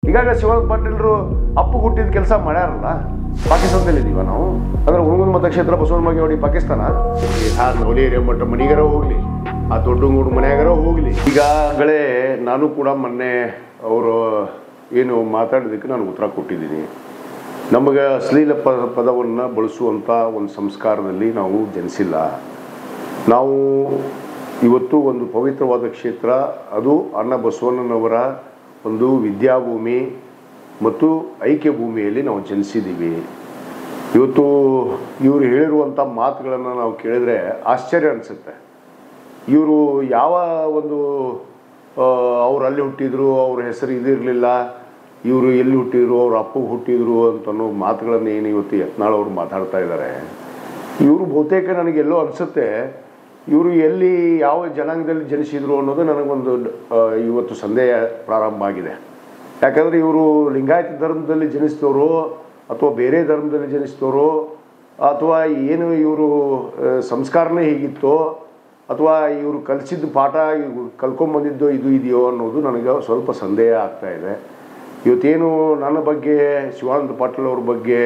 ಈಗಾಗಲೇ ಶಿವಾನಂದ ಪಾಟೀಲರು ಅಪ್ಪು ಹುಟ್ಟಿದ ಕೆಲಸ ಮಾಡ್ಯಾರಲ್ಲ. ಪಾಕಿಸ್ತಾನದಲ್ಲಿ ಇದೀವ ನಾವು. ಅಂದ್ರೆ ಹುಣಗುಂದ ಮತಕ್ಷೇತ್ರ ಬಸವನ ಬಾಗೇವಾಡಿ ಪಾಕಿಸ್ತಾನ. ಯಾರು ನವಲಿ ಹಿರೇಮಠ ಮನಿಗಾರ ಹೋಗ್ಲಿ, ಆ ದೊಡ್ಡಂಗೂಡು ಮನೆಯಾಗಾರ ಹೋಗ್ಲಿ. ಈಗಾಗಲೇ ನಾನು ಕೂಡ ಮೊನ್ನೆ ಅವರು ಏನು ಮಾತಾಡೋದಕ್ಕೆ ನಾನು ಉತ್ತರ ಕೊಟ್ಟಿದ್ದೀನಿ. ನಮಗೆ ಅಶ್ಲೀಲ ಪದವನ್ನು ಬಳಸುವಂಥ ಒಂದು ಸಂಸ್ಕಾರದಲ್ಲಿ ನಾವು ಜನಿಸಿಲ್ಲ. ನಾವು ಇವತ್ತು ಒಂದು ಪವಿತ್ರವಾದ ಕ್ಷೇತ್ರ, ಅದು ಅಣ್ಣ ಬಸವಣ್ಣನವರ ಒಂದು ವಿದ್ಯಾಭೂಮಿ ಮತ್ತು ಐಕ್ಯ ಭೂಮಿಯಲ್ಲಿ ನಾವು ಜನಿಸಿದ್ದೀವಿ. ಇವತ್ತು ಇವರು ಹೇಳಿರುವಂಥ ಮಾತುಗಳನ್ನು ನಾವು ಕೇಳಿದರೆ ಆಶ್ಚರ್ಯ ಅನಿಸುತ್ತೆ. ಇವರು ಯಾವ ಒಂದು ಅವ್ರು ಅಲ್ಲಿ ಹುಟ್ಟಿದ್ರು, ಅವ್ರ ಹೆಸರು ಇದಿರಲಿಲ್ಲ, ಇವರು ಎಲ್ಲಿ ಹುಟ್ಟಿದ್ರು, ಅವ್ರ ಅಪ್ಪಗೆ ಹುಟ್ಟಿದ್ರು ಅಂತನೋ ಮಾತುಗಳನ್ನು ಏನು ಇವತ್ತು ಯತ್ನಾಳ್ ಅವರು ಮಾತಾಡ್ತಾ ಇದ್ದಾರೆ. ಇವರು ಬಹುತೇಕ ನನಗೆಲ್ಲೋ ಅನಿಸುತ್ತೆ ಇವರು ಎಲ್ಲಿ ಯಾವ ಜನಾಂಗದಲ್ಲಿ ಜನಿಸಿದ್ರು ಅನ್ನೋದು ನನಗೊಂದು ಇವತ್ತು ಸಂದೇಹ ಪ್ರಾರಂಭ ಆಗಿದೆ. ಯಾಕಂದರೆ ಇವರು ಲಿಂಗಾಯತ ಧರ್ಮದಲ್ಲಿ ಜನಿಸಿದವರು ಅಥವಾ ಬೇರೆ ಧರ್ಮದಲ್ಲಿ ಜನಿಸಿದವರು ಅಥವಾ ಏನು ಇವರು ಸಂಸ್ಕಾರನೇ ಹೀಗಿತ್ತೋ ಅಥವಾ ಇವರು ಕಲಿಸಿದ ಪಾಠ ಕಲ್ಕೊಂಬಂದಿದ್ದೋ ಇದು ಇದೆಯೋ ಅನ್ನೋದು ನನಗೆ ಸ್ವಲ್ಪ ಸಂದೇಹ ಆಗ್ತಾಯಿದೆ. ಇವತ್ತೇನು ನನ್ನ ಬಗ್ಗೆ ಶಿವಾನಂದ ಪಾಟೀಲ್ ಅವ್ರ ಬಗ್ಗೆ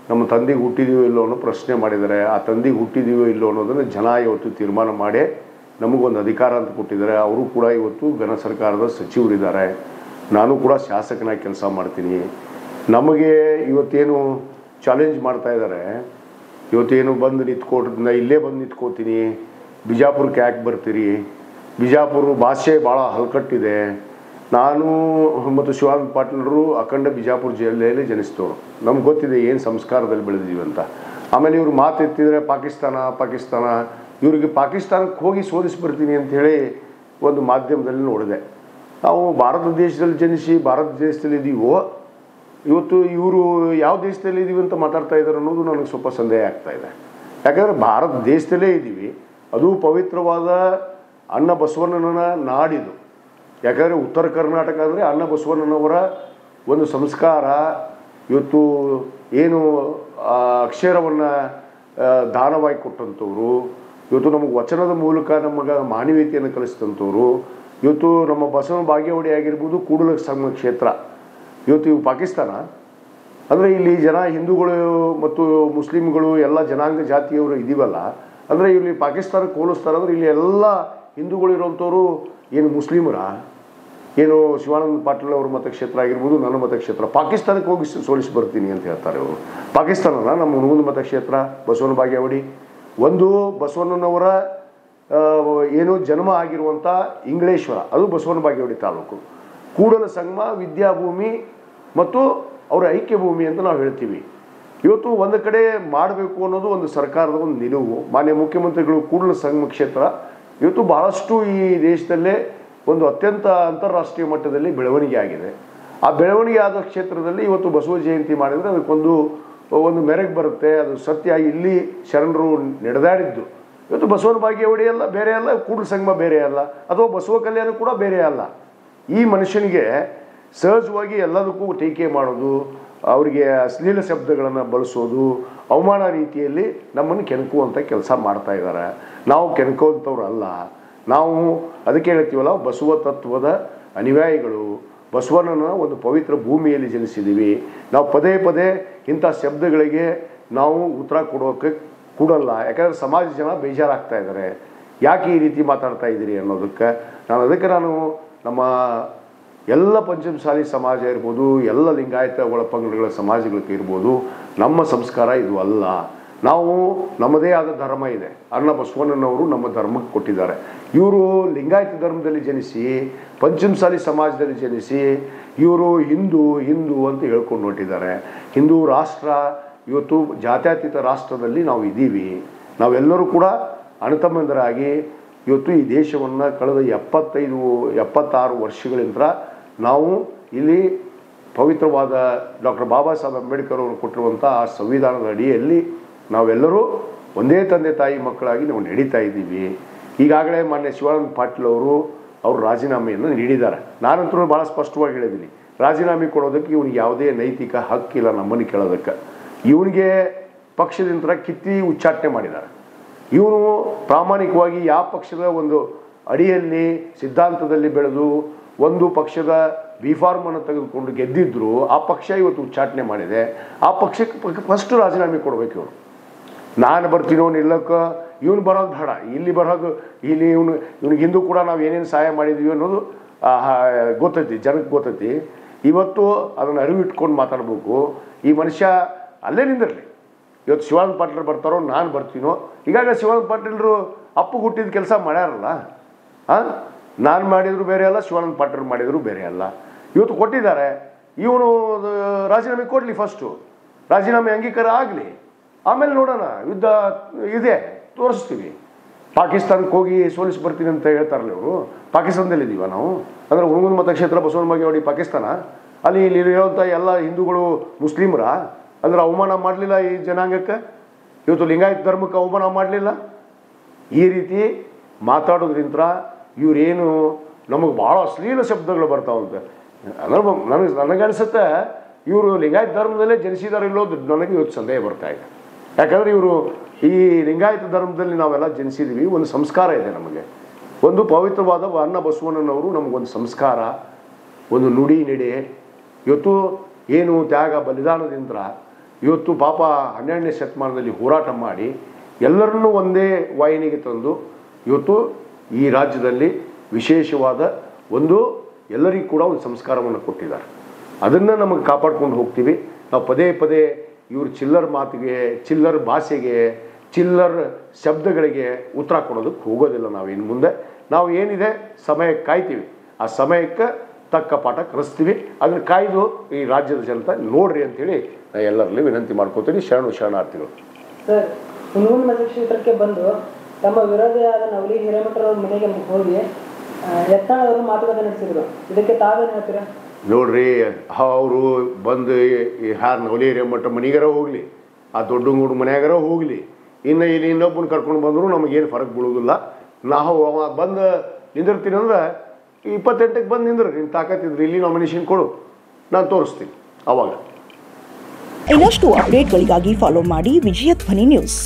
ನಮ್ಮ ತಂದೆಗೆ ಹುಟ್ಟಿದೀವೋ ಇಲ್ಲೋ ಅನ್ನೋ ಪ್ರಶ್ನೆ ಮಾಡಿದ್ದಾರೆ. ಆ ತಂದೆಗೆ ಹುಟ್ಟಿದೀವೋ ಇಲ್ಲೋ ಅನ್ನೋದನ್ನು ಜನ ಇವತ್ತು ತೀರ್ಮಾನ ಮಾಡಿ ನಮಗೊಂದು ಅಧಿಕಾರ ಅಂತ ಕೊಟ್ಟಿದ್ದಾರೆ. ಅವರು ಕೂಡ ಇವತ್ತು ಘನ ಸರ್ಕಾರದ ಸಚಿವರಿದ್ದಾರೆ. ನಾನು ಕೂಡ ಶಾಸಕನಾಗಿ ಕೆಲಸ ಮಾಡ್ತೀನಿ. ನಮಗೆ ಇವತ್ತೇನು ಚಾಲೆಂಜ್ ಮಾಡ್ತಾ ಇದ್ದಾರೆ, ಇವತ್ತೇನು ಬಂದು ನಿಂತ್ಕೊಟ್ರಿಂದ ಇಲ್ಲೇ ಬಂದು ನಿಂತ್ಕೋತೀನಿ, ಬಿಜಾಪುರಕ್ಕೆ ಯಾಕೆ ಬರ್ತೀರಿ, ಬಿಜಾಪುರ ಭಾಷೆ ಭಾಳ ಹಲ್ಕಟ್ಟಿದೆ. ನಾನು ಮತ್ತು ಶಿವಾನಂದ ಪಾಟೀಲರು ಅಖಂಡ ಬಿಜಾಪುರ ಜಿಲ್ಲೆಯಲ್ಲಿ ಜನಿಸಿದವರು. ನಮ್ಗೆ ಗೊತ್ತಿದೆ ಏನು ಸಂಸ್ಕಾರದಲ್ಲಿ ಬೆಳೆದಿದ್ದೀವಿ ಅಂತ. ಆಮೇಲೆ ಇವರು ಮಾತು ಎತ್ತಿದರೆ ಪಾಕಿಸ್ತಾನ ಇವರಿಗೆ ಪಾಕಿಸ್ತಾನಕ್ಕೆ ಹೋಗಿ ಸೋಲಿಸ್ಬರ್ತೀನಿ ಅಂಥೇಳಿ ಒಂದು ಮಾಧ್ಯಮದಲ್ಲಿ ನೋಡಿದೆ. ನಾವು ಭಾರತ ದೇಶದಲ್ಲಿ ಜನಿಸಿ ಭಾರತ ದೇಶದಲ್ಲಿ ಇದ್ದೀವೋ, ಇವತ್ತು ಇವರು ಯಾವ ದೇಶದಲ್ಲಿ ಇದ್ದೀವಿ ಅಂತ ಮಾತಾಡ್ತಾ ಇದ್ದಾರೆ ಅನ್ನೋದು ನನಗೆ ಸ್ವಲ್ಪ ಸಂದೇಹ ಆಗ್ತಾಯಿದೆ. ಯಾಕಂದರೆ ಭಾರತ ದೇಶದಲ್ಲೇ ಇದ್ದೀವಿ, ಅದು ಪವಿತ್ರವಾದ ಅಣ್ಣ ಬಸವಣ್ಣನ ನಾಡಿದು. ಯಾಕಂದರೆ ಉತ್ತರ ಕರ್ನಾಟಕ ಅಂದರೆ ಅಣ್ಣ ಬಸವಣ್ಣನವರ ಒಂದು ಸಂಸ್ಕಾರ. ಇವತ್ತು ಏನು ಅಕ್ಷರವನ್ನು ದಾನವಾಗಿ ಕೊಟ್ಟಂಥವ್ರು, ಇವತ್ತು ನಮಗೆ ವಚನದ ಮೂಲಕ ನಮಗೆ ಮಾನವೀಯತೆಯನ್ನು ಕಲಿಸಿದಂಥವ್ರು. ಇವತ್ತು ನಮ್ಮ ಬಸವನ ಬಾಗೇವಾಡಿ ಆಗಿರ್ಬೋದು, ಕೂಡಲ ಸಂಗಮ ಕ್ಷೇತ್ರ. ಇವತ್ತು ಇವು ಪಾಕಿಸ್ತಾನ ಅಂದರೆ ಇಲ್ಲಿ ಜನ ಹಿಂದೂಗಳು ಮತ್ತು ಮುಸ್ಲಿಮ್ಗಳು ಎಲ್ಲ ಜನಾಂಗ ಜಾತಿಯವರು ಇದೀವಲ್ಲ, ಅಂದರೆ ಇಲ್ಲಿ ಪಾಕಿಸ್ತಾನಕ್ಕೆ ಹೋಲಿಸ್ತಾರೆ. ಅಂದರೆ ಇಲ್ಲಿ ಎಲ್ಲ ಹಿಂದೂಗಳು ಇರೋವಂಥವ್ರು ಏನು ಮುಸ್ಲಿಮರ, ಏನು ಶಿವಾನಂದ ಪಾಟೀಲ್ ಅವ್ರ ಮತಕ್ಷೇತ್ರ ಆಗಿರ್ಬೋದು, ನನ್ನ ಮತಕ್ಷೇತ್ರ, ಪಾಕಿಸ್ತಾನಕ್ಕೆ ಹೋಗಿ ಸೋಲಿಸಿ ಬರ್ತೀನಿ ಅಂತ ಹೇಳ್ತಾರೆ ಅವರು. ಪಾಕಿಸ್ತಾನನ ನಮ್ಮ ಹುಣಗುಂದ ಮತಕ್ಷೇತ್ರ ಬಸವನ ಬಾಗೇವಾಡಿ ಒಂದು ಬಸವಣ್ಣನವರ ಏನು ಜನ್ಮ ಆಗಿರುವಂಥ ಇಂಗ್ಲೇಶ್ವರ, ಅದು ಬಸವನ ಬಾಗೇವಾಡಿ ತಾಲೂಕು. ಕೂಡಲ ಸಂಗಮ ವಿದ್ಯಾಭೂಮಿ ಮತ್ತು ಅವರ ಐಕ್ಯ ಭೂಮಿ ಅಂತ ನಾವು ಹೇಳ್ತೀವಿ. ಇವತ್ತು ಒಂದು ಕಡೆ ಮಾಡಬೇಕು ಅನ್ನೋದು ಒಂದು ಸರ್ಕಾರದ ಒಂದು ನಿಲುವು. ಮಾನ್ಯ ಮುಖ್ಯಮಂತ್ರಿಗಳು ಕೂಡಲ ಸಂಗಮ ಕ್ಷೇತ್ರ ಇವತ್ತು ಬಹಳಷ್ಟು ಈ ದೇಶದಲ್ಲೇ ಒಂದು ಅತ್ಯಂತ ಅಂತಾರಾಷ್ಟ್ರೀಯ ಮಟ್ಟದಲ್ಲಿ ಬೆಳವಣಿಗೆ ಆಗಿದೆ. ಆ ಬೆಳವಣಿಗೆ ಆದ ಕ್ಷೇತ್ರದಲ್ಲಿ ಇವತ್ತು ಬಸವ ಜಯಂತಿ ಮಾಡಿದರೆ ಅದಕ್ಕೊಂದು ಮೆರಗು ಬರುತ್ತೆ. ಅದು ಸತ್ಯ. ಇಲ್ಲಿ ಶರಣರು ನಡೆದಾಡಿದ್ದು ಇವತ್ತು ಬಸವನ ಬಾಗೇವಾಡಿ ಅಲ್ಲ, ಬೇರೆ ಅಲ್ಲ, ಕೂಡಲ ಸಂಗಮ ಬೇರೆ ಅಲ್ಲ, ಅಥವಾ ಬಸವ ಕಲ್ಯಾಣ ಕೂಡ ಬೇರೆ ಅಲ್ಲ. ಈ ಮನುಷ್ಯನಿಗೆ ಸಹಜವಾಗಿ ಎಲ್ಲದಕ್ಕೂ ಟೀಕೆ ಮಾಡೋದು, ಅವರಿಗೆ ಅಶ್ಲೀಲ ಶಬ್ದಗಳನ್ನು ಬಳಸೋದು, ಅವಮಾನ ರೀತಿಯಲ್ಲಿ ನಮ್ಮನ್ನು ಕೆಣಕುವಂಥ ಕೆಲಸ ಮಾಡ್ತಾ ಇದ್ದಾರೆ. ನಾವು ಕೆಣಕುವಂಥವ್ರು ಅಲ್ಲ. ನಾವು ಅದಕ್ಕೆ ಹೇಳ್ತೀವಲ್ಲ, ಬಸವ ತತ್ವದ ಅನುಯಾಯಿಗಳು, ಬಸವಣ್ಣನ ಒಂದು ಪವಿತ್ರ ಭೂಮಿಯಲ್ಲಿ ಜನಿಸಿದ್ದೀವಿ. ನಾವು ಪದೇ ಪದೇ ಇಂಥ ಶಬ್ದಗಳಿಗೆ ನಾವು ಉತ್ತರ ಕೊಡೋಕ್ಕೆ ಕೊಡಲ್ಲ. ಯಾಕಂದರೆ ಸಮಾಜ ಜನ ಬೇಜಾರಾಗ್ತಾ ಇದ್ದಾರೆ, ಯಾಕೆ ಈ ರೀತಿ ಮಾತಾಡ್ತಾ ಇದ್ದೀರಿ ಅನ್ನೋದಕ್ಕೆ. ನಾನು ನಮ್ಮ ಎಲ್ಲ ಪಂಚಮಸಾಲಿ ಸಮಾಜ ಇರ್ಬೋದು, ಎಲ್ಲ ಲಿಂಗಾಯತ ಒಳಪಂಗಡಗಳ ಸಮಾಜಗಳಿಗೆ ಇರ್ಬೋದು, ನಮ್ಮ ಸಂಸ್ಕಾರ ಇದು ಅಲ್ಲ. ನಾವು ನಮ್ಮದೇ ಆದ ಧರ್ಮ ಇದೆ. ಅಣ್ಣ ಬಸವಣ್ಣನವರು ನಮ್ಮ ಧರ್ಮಕ್ಕೆ ಕೊಟ್ಟಿದ್ದಾರೆ. ಇವರು ಲಿಂಗಾಯತ ಧರ್ಮದಲ್ಲಿ ಜನಿಸಿ, ಪಂಚಮಸಾಲಿ ಸಮಾಜದಲ್ಲಿ ಜನಿಸಿ, ಇವರು ಹಿಂದೂ ಅಂತ ಹೇಳ್ಕೊಂಡು ಹೊರಟಿದ್ದಾರೆ. ಹಿಂದೂ ರಾಷ್ಟ್ರ ಇವತ್ತು ಜಾತ್ಯತೀತ ರಾಷ್ಟ್ರದಲ್ಲಿ ನಾವು ಇದ್ದೀವಿ. ನಾವೆಲ್ಲರೂ ಕೂಡ ಅಣ್ಣತಮ್ಮಂದರಾಗಿ ಇವತ್ತು ಈ ದೇಶವನ್ನು ಕಳೆದ 76 ವರ್ಷಗಳಿಂದ ನಾವು ಇಲ್ಲಿ ಪವಿತ್ರವಾದ ಡಾಕ್ಟರ್ ಬಾಬಾ ಸಾಹೇಬ್ ಅಂಬೇಡ್ಕರ್ ಅವರು ಕೊಟ್ಟಿರುವಂಥ ಆ ಸಂವಿಧಾನದ ಅಡಿಯಲ್ಲಿ ನಾವೆಲ್ಲರೂ ಒಂದೇ ತಂದೆ ತಾಯಿ ಮಕ್ಕಳಾಗಿ ನಾವು ನಡೀತಾ ಇದ್ದೀವಿ. ಈಗಾಗಲೇ ಮಾನ್ಯ ಶಿವಾನಂದ ಪಾಟೀಲ್ ಅವರು ರಾಜೀನಾಮೆಯನ್ನು ನೀಡಿದ್ದಾರೆ. ನಾನಂತರೂ ಭಾಳ ಸ್ಪಷ್ಟವಾಗಿ ಹೇಳಿದ್ದೀನಿ, ರಾಜೀನಾಮೆ ಕೊಡೋದಕ್ಕೆ ಇವನಿಗೆ ಯಾವುದೇ ನೈತಿಕ ಹಕ್ಕಿಲ್ಲ ನಮ್ಮನ್ನು ಕೇಳೋದಕ್ಕೆ. ಇವನಿಗೆ ಪಕ್ಷದಿಂದ ಕಿತ್ತಿ ಉಚ್ಚಾಟನೆ ಮಾಡಿದ್ದಾರೆ. ಇವನು ಪ್ರಾಮಾಣಿಕವಾಗಿ ಯಾವ ಪಕ್ಷದ ಒಂದು ಅಡಿಯಲ್ಲಿ ಸಿದ್ಧಾಂತದಲ್ಲಿ ಬೆಳೆದು ಒಂದು ಪಕ್ಷದ ಬಿ ಫಾರ್ಮನ್ನು ತೆಗೆದುಕೊಂಡು ಗೆದ್ದಿದ್ರು ಆ ಪಕ್ಷ ಇವತ್ತು ಉಚ್ಚಾಟನೆ ಮಾಡಿದೆ. ಆ ಪಕ್ಷಕ್ಕೆ ಫಸ್ಟ್ ರಾಜೀನಾಮೆ ಕೊಡಬೇಕು ಇವರು. ನಾನು ಬರ್ತೀನೋ ನಿಲ್ಲಕ್ಕೆ, ಇವನು ಬರೋದು ಬೇಡ, ಇಲ್ಲಿ ಬರೋದು, ಇಲ್ಲಿ ಇವ್ನಿಗೆ ಹಿಂದೂ ಕೂಡ ನಾವು ಏನೇನು ಸಹಾಯ ಮಾಡಿದ್ವಿ ಅನ್ನೋದು ಗೊತ್ತೈತಿ, ಜನಕ್ಕೆ ಗೊತ್ತೈತಿ. ಇವತ್ತು ಅದನ್ನು ಅರಿವಿಟ್ಕೊಂಡು ಮಾತಾಡಬೇಕು. ಈ ಮನುಷ್ಯ ಅಲ್ಲೇ ನಿಂದಿರಲಿ. ಇವತ್ತು ಶಿವಾನಂದ ಪಾಟೀಲ್ ಬರ್ತಾರೋ ನಾನು ಬರ್ತೀನೋ. ಈಗಾಗಲೇ ಶಿವಾನಂದ ಪಾಟೀಲರು ಅಪ್ಪು ಹುಟ್ಟಿದ ಕೆಲಸ ಮಾಡ್ಯಾರಲ್ಲ. ನಾನು ಮಾಡಿದ್ರು ಬೇರೆ ಅಲ್ಲ, ಶಿವಾನಂದ ಪಾಟೀಲ್ ಮಾಡಿದ್ರು ಬೇರೆ ಅಲ್ಲ. ಇವತ್ತು ಕೊಟ್ಟಿದ್ದಾರೆ. ಇವನು ರಾಜೀನಾಮೆ ಕೊಡಲಿ, ಫಸ್ಟು ರಾಜೀನಾಮೆ ಅಂಗೀಕಾರ ಆಗಲಿ, ಆಮೇಲೆ ನೋಡೋಣ. ಯುದ್ಧ ಇದೆ, ತೋರಿಸ್ತೀವಿ. ಪಾಕಿಸ್ತಾನಕ್ಕೆ ಹೋಗಿ ಸೋಲಿಸಿ ಬರ್ತೀನಿ ಅಂತ ಹೇಳ್ತಾರಲ್ಲ ಇವರು. ಪಾಕಿಸ್ತಾನದಲ್ಲಿದ್ದೀವ ನಾವು? ಅಂದರೆ ಹುಣಗುಂದ ಮತಕ್ಷೇತ್ರ ಬಸವನ ಬಾಗೇವಾಡಿ ಪಾಕಿಸ್ತಾನ? ಅಲ್ಲಿ ಇಲ್ಲಿ ಇರುವಂಥ ಎಲ್ಲ ಹಿಂದೂಗಳು ಮುಸ್ಲಿಮರ? ಅಂದ್ರೆ ಅವಮಾನ ಮಾಡಲಿಲ್ಲ ಈ ಜನಾಂಗಕ್ಕೆ? ಇವತ್ತು ಲಿಂಗಾಯತ ಧರ್ಮಕ್ಕೆ ಅವಮಾನ ಮಾಡಲಿಲ್ಲ? ಈ ರೀತಿ ಮಾತಾಡೋದ್ರಿಂದ ಇವರೇನು ನಮಗೆ ಭಾಳ ಅಶ್ಲೀಲ ಶಬ್ದಗಳು ಬರ್ತಾವಂತೆ. ಅಂದ್ರೆ ನನಗನ್ಸುತ್ತೆ ಇವರು ಲಿಂಗಾಯತ ಧರ್ಮದಲ್ಲೇ ಜನಿಸಿದಾರೆ ಇಲ್ಲೋದು ನನಗೆ ಇವತ್ತು ಸಂದೇಹ ಬರ್ತಾ ಇದೆ. ಯಾಕಂದರೆ ಇವರು ಈ ಲಿಂಗಾಯತ ಧರ್ಮದಲ್ಲಿ ನಾವೆಲ್ಲ ಜನಿಸಿದ್ವಿ. ಒಂದು ಸಂಸ್ಕಾರ ಇದೆ ನಮಗೆ, ಒಂದು ಪವಿತ್ರವಾದ ಅನ್ನ ಬಸವಣ್ಣನವರು ನಮಗೊಂದು ಸಂಸ್ಕಾರ, ಒಂದು ನುಡಿ ನಡೆ. ಇವತ್ತು ಏನು ತ್ಯಾಗ ಬಲಿದಾನದಿಂದ ಇವತ್ತು ಪಾಪ 12ನೇ ಶತಮಾನದಲ್ಲಿ ಹೋರಾಟ ಮಾಡಿ ಎಲ್ಲರನ್ನೂ ಒಂದೇ ವಾಹಿನಿಗೆ ತಂದು ಇವತ್ತು ಈ ರಾಜ್ಯದಲ್ಲಿ ವಿಶೇಷವಾದ ಒಂದು ಎಲ್ಲರಿಗೂ ಕೂಡ ಒಂದು ಸಂಸ್ಕಾರವನ್ನು ಕೊಟ್ಟಿದ್ದಾರೆ. ಅದನ್ನು ನಮಗೆ ಕಾಪಾಡ್ಕೊಂಡು ಹೋಗ್ತೀವಿ ನಾವು. ಪದೇ ಪದೇ ಇವರು ಚಿಲ್ಲರ್ ಮಾತಿಗೆ, ಚಿಲ್ಲರ್ ಭಾಷೆಗೆ, ಚಿಲ್ಲರ್ ಶಬ್ದಗಳಿಗೆ ಉತ್ತರ ಕೊಡೋದಕ್ಕೆ ಹೋಗೋದಿಲ್ಲ. ನಾವು ಇನ್ನು ಮುಂದೆ ನಾವು ಏನಿದೆ ಸಮಯಕ್ಕೆ ಕಾಯ್ತೀವಿ, ಆ ಸಮಯಕ್ಕೆ ತಕ್ಕ ಪಾಠ ಕಲಿಸ್ತೀವಿ. ಅದನ್ನು ಕಾಯ್ದು ಈ ರಾಜ್ಯದ ಜನತೆ ನೋಡ್ರಿ ಅಂತೇಳಿ ನಾನು ಎಲ್ಲರಲ್ಲಿ ವಿನಂತಿ ಮಾಡ್ಕೋತೀನಿ. ಶರಣಾರ್ಥಿಗಳು. ಸರ್, ಹುಣಗುಂದ ಮತಕ್ಷೇತ್ರಕ್ಕೆ ಬಂದು ತಮ್ಮ ವಿರೋಧಿಯಾದ ನವಲಿ ಹಿರೇಮಠರವ್ರ ಮನೆಗೆ ಹೋಗಿ ಯತ್ನಾಳ್ ಅವರು ಮಾತುಕತೆ ನಡೆಸಿದ್ರು. ಇದಕ್ಕೆ ತಾವೇನು ಹೇಳ್ತೀರಾ? ನೋಡ್ರಿ, ಅವರು ಬಂದು ಯಾರು ನವಲಿ ಹಿರೇಮಠ ಮನೆಗಾರ ಹೋಗಲಿ, ಆ ದೊಡ್ಡಂಗೂಡು ಮನೆಯಾಗಾರ ಹೋಗಲಿ, ಇನ್ನು ಇಲ್ಲಿ ಇನ್ನೊಬ್ಬನ ಕರ್ಕೊಂಡು ಬಂದರೂ ನಮಗೇನು ಫರಕ್ ಬೀಳೋದಿಲ್ಲ. ನಾವು ಬಂದು ನಿಂದಿರ್ತೀನಿ ಅಂದ್ರೆ 28ಕ್ಕೆ ಬಂದು ನಿಂದ್ರಿ, ನಿನ್ನ ತಾಕತ್ತಿದ್ರೆ ಇಲ್ಲಿ ನಾಮಿನೇಷನ್ ಕೊಡು, ನಾನು ತೋರಿಸ್ತೀನಿ ಅವಾಗ. ಇನ್ನಷ್ಟು ಅಪ್ಡೇಟ್ಗಳಿಗಾಗಿ ಫಾಲೋ ಮಾಡಿ ವಿಜಯ ಧ್ವನಿ ನ್ಯೂಸ್.